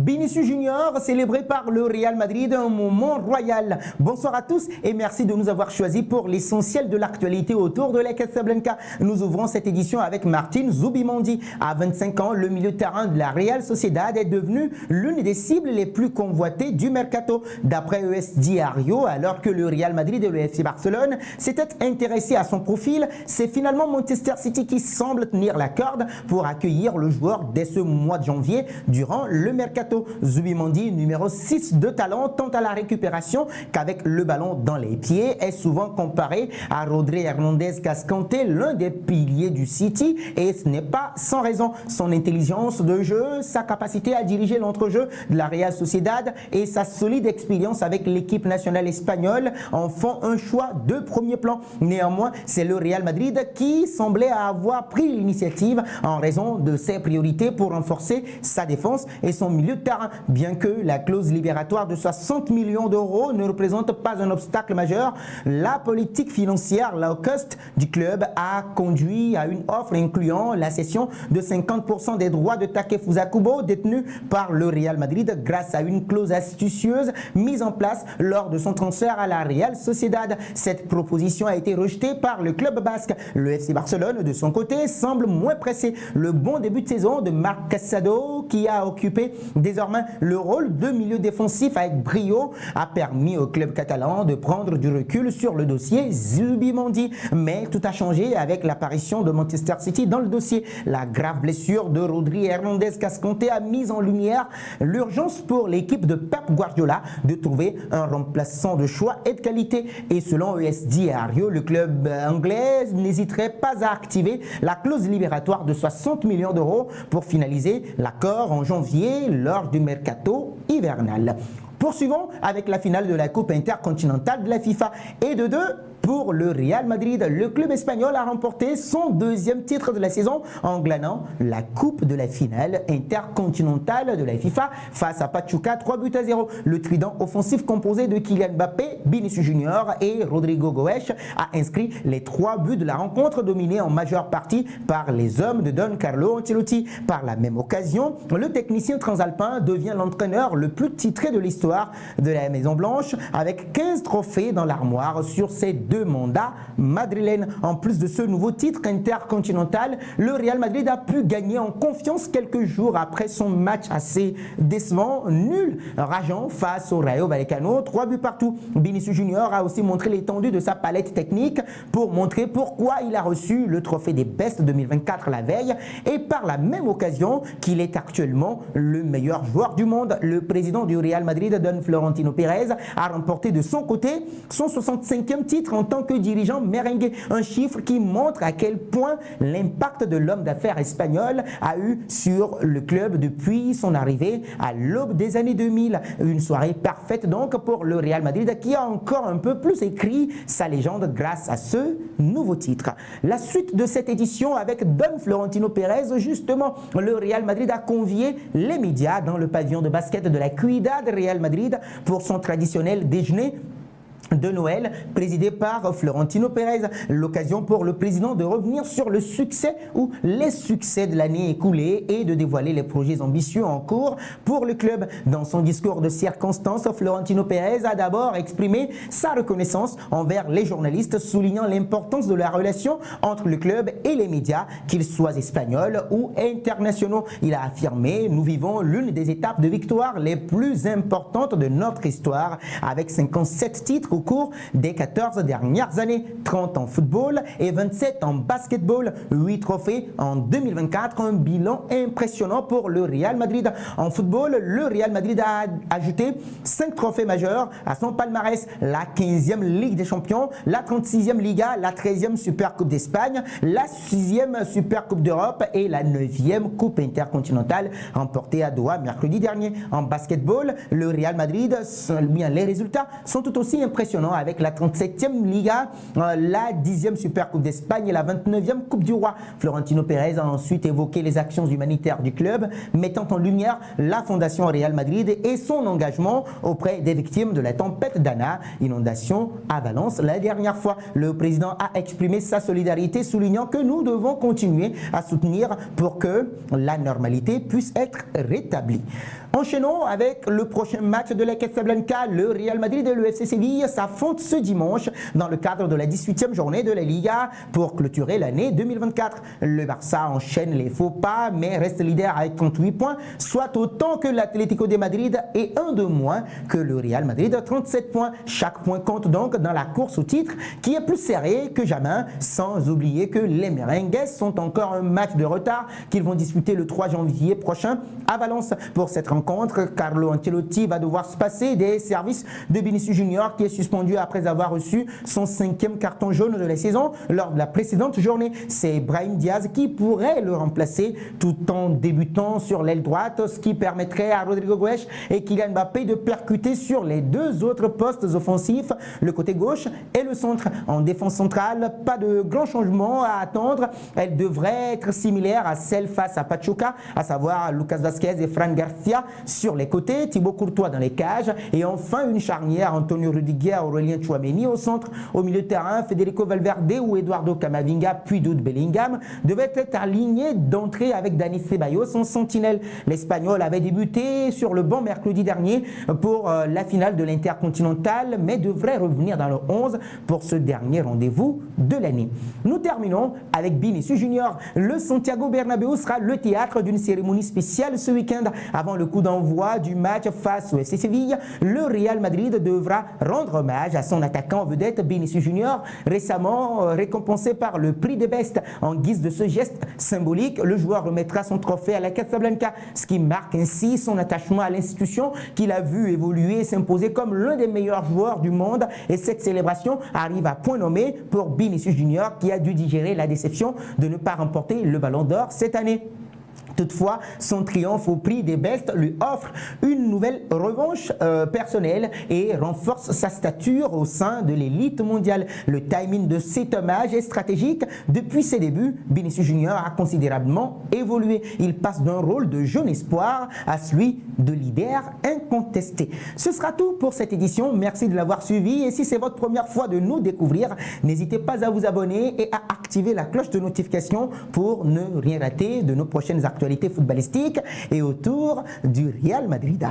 Vinicius Junior, célébré par le Real Madrid, un moment royal. Bonsoir à tous et merci de nous avoir choisis pour l'essentiel de l'actualité autour de la Casablanca. Nous ouvrons cette édition avec Martin Zubimendi. À 25 ans, le milieu de terrain de la Real Sociedad est devenu l'une des cibles les plus convoitées du mercato. D'après ES Diario, alors que le Real Madrid et le FC Barcelone s'étaient intéressés à son profil, c'est finalement Manchester City qui semble tenir la corde pour accueillir le joueur dès ce mois de janvier durant le mercato. Zubimendi, numéro 6 de talent, tant à la récupération qu'avec le ballon dans les pieds, est souvent comparé à Rodri Hernandez Cascante, l'un des piliers du City, et ce n'est pas sans raison. Son intelligence de jeu, sa capacité à diriger l'entrejeu de la Real Sociedad et sa solide expérience avec l'équipe nationale espagnole en font un choix de premier plan. Néanmoins, c'est le Real Madrid qui semblait avoir pris l'initiative en raison de ses priorités pour renforcer sa défense et son milieu de terrain. Bien que la clause libératoire de 60 millions d'euros ne représente pas un obstacle majeur, la politique financière low cost du club a conduit à une offre incluant la cession de 50% des droits de Takefusa Kubo détenus par le Real Madrid grâce à une clause astucieuse mise en place lors de son transfert à la Real Sociedad. Cette proposition a été rejetée par le club basque. Le FC Barcelone, de son côté, semble moins pressé. Le bon début de saison de Marc Casado, qui a occupé désormais le rôle de milieu défensif avec brio, a permis au club catalan de prendre du recul sur le dossier Zubimendi. Mais tout a changé avec l'apparition de Manchester City dans le dossier. La grave blessure de Rodri Hernandez Cascante a mis en lumière l'urgence pour l'équipe de Pep Guardiola de trouver un remplaçant de choix et de qualité. Et selon ES Diario, le club anglais n'hésiterait pas à activer la clause libératoire de 60 millions d'euros pour finaliser l'accord en janvier lors du mercato hivernal. Poursuivons avec la finale de la Coupe intercontinentale de la FIFA et de 2. Pour le Real Madrid, le club espagnol a remporté son deuxième titre de la saison en glanant la coupe de la finale intercontinentale de la FIFA face à Pachuca 3-0. Le trident offensif composé de Kylian Mbappé, Vinicius Junior et Rodrigo Goes a inscrit les 3 buts de la rencontre dominée en majeure partie par les hommes de Don Carlo Ancelotti. Par la même occasion, le technicien transalpin devient l'entraîneur le plus titré de l'histoire de la Maison Blanche avec 15 trophées dans l'armoire sur ses 2 mandats madrilènes. En plus de ce nouveau titre intercontinental, le Real Madrid a pu gagner en confiance quelques jours après son match assez décevant, nul, rageant face au Rayo Vallecano, 3 buts partout. Vinicius Junior a aussi montré l'étendue de sa palette technique pour montrer pourquoi il a reçu le trophée des Best 2024 la veille et par la même occasion qu'il est actuellement le meilleur joueur du monde. Le président du Real Madrid, Don Florentino Pérez, a remporté de son côté son 65e titre en tant que dirigeant merengue, un chiffre qui montre à quel point l'impact de l'homme d'affaires espagnol a eu sur le club depuis son arrivée à l'aube des années 2000. Une soirée parfaite donc pour le Real Madrid qui a encore un peu plus écrit sa légende grâce à ce nouveau titre. La suite de cette édition avec Don Florentino Pérez, justement, le Real Madrid a convié les médias dans le pavillon de basket de la Ciudad Real Madrid pour son traditionnel déjeuner de Noël, présidé par Florentino Pérez. L'occasion pour le président de revenir sur le succès ou les succès de l'année écoulée et de dévoiler les projets ambitieux en cours pour le club. Dans son discours de circonstance, Florentino Pérez a d'abord exprimé sa reconnaissance envers les journalistes, soulignant l'importance de la relation entre le club et les médias, qu'ils soient espagnols ou internationaux. Il a affirmé: nous vivons l'une des étapes de victoire les plus importantes de notre histoire, avec 57 titres au cours des 14 dernières années, 30 en football et 27 en basketball, 8 trophées en 2024, un bilan impressionnant pour le Real Madrid. En football, le Real Madrid a ajouté 5 trophées majeurs à son palmarès: la 15e Ligue des Champions, la 36e Liga, la 13e Super Coupe d'Espagne, la 6e Super Coupe d'Europe et la 9e Coupe intercontinentale remportée à Doha mercredi dernier. En basketball, le Real Madrid, les résultats sont tout aussi impressionnants avec la 37e Liga, la 10e Super Coupe d'Espagne et la 29e Coupe du Roi. Florentino Pérez a ensuite évoqué les actions humanitaires du club, mettant en lumière la Fondation Real Madrid et son engagement auprès des victimes de la tempête Dana, inondation à Valence la dernière fois. Le président a exprimé sa solidarité, soulignant que nous devons continuer à soutenir pour que la normalité puisse être rétablie. Enchaînons avec le prochain match de la Casablanca. Le Real Madrid et le FC Séville s'affrontent ce dimanche dans le cadre de la 18e journée de la Liga pour clôturer l'année 2024. Le Barça enchaîne les faux pas mais reste leader avec 38 points, soit autant que l'Atlético de Madrid et un de moins que le Real Madrid, 37 points. Chaque point compte donc dans la course au titre qui est plus serrée que jamais, sans oublier que les Merengues sont encore un match de retard qu'ils vont disputer le 3 janvier prochain à Valence. Pour cette rencontre, Carlo Ancelotti va devoir se passer des services de Vinicius Junior qui est suspendu après avoir reçu son 5e carton jaune de la saison lors de la précédente journée. C'est Brahim Diaz qui pourrait le remplacer tout en débutant sur l'aile droite, ce qui permettrait à Rodrigo Goes et Kylian Mbappé de percuter sur les deux autres postes offensifs, le côté gauche et le centre. En défense centrale, pas de grand changement à attendre. Elle devrait être similaire à celle face à Pachuca, à savoir Lucas Vazquez et Fran Garcia sur les côtés, Thibaut Courtois dans les cages et enfin une charnière Antonio Rudiger, Aurélien Tchouaméni au centre. Au milieu de terrain, Federico Valverde ou Eduardo Camavinga puis Jude Bellingham devaient être alignés d'entrée avec Dani Ceballos en sentinelle. L'Espagnol avait débuté sur le banc mercredi dernier pour la finale de l'Intercontinental mais devrait revenir dans le 11 pour ce dernier rendez-vous de l'année. Nous terminons avec Vinicius Junior. Le Santiago Bernabéu sera le théâtre d'une cérémonie spéciale ce week-end. Avant le coup d'envoi du match face au FC Séville, le Real Madrid devra rendre hommage à son attaquant vedette Vinicius Junior, récemment récompensé par le prix des Best. En guise de ce geste symbolique, le joueur remettra son trophée à la Casablanca, ce qui marque ainsi son attachement à l'institution qu'il a vu évoluer et s'imposer comme l'un des meilleurs joueurs du monde. Et cette célébration arrive à point nommé pour Vinicius Junior qui a dû digérer la déception de ne pas remporter le Ballon d'Or cette année. Toutefois, son triomphe au prix des Best lui offre une nouvelle revanche personnelle et renforce sa stature au sein de l'élite mondiale. Le timing de cet hommage est stratégique. Depuis ses débuts, Vinicius Junior a considérablement évolué. Il passe d'un rôle de jeune espoir à celui de leader incontesté. Ce sera tout pour cette édition. Merci de l'avoir suivi et si c'est votre première fois de nous découvrir, n'hésitez pas à vous abonner et à activer la cloche de notification pour ne rien rater de nos prochaines actualités footballistiques et autour du Real Madrid.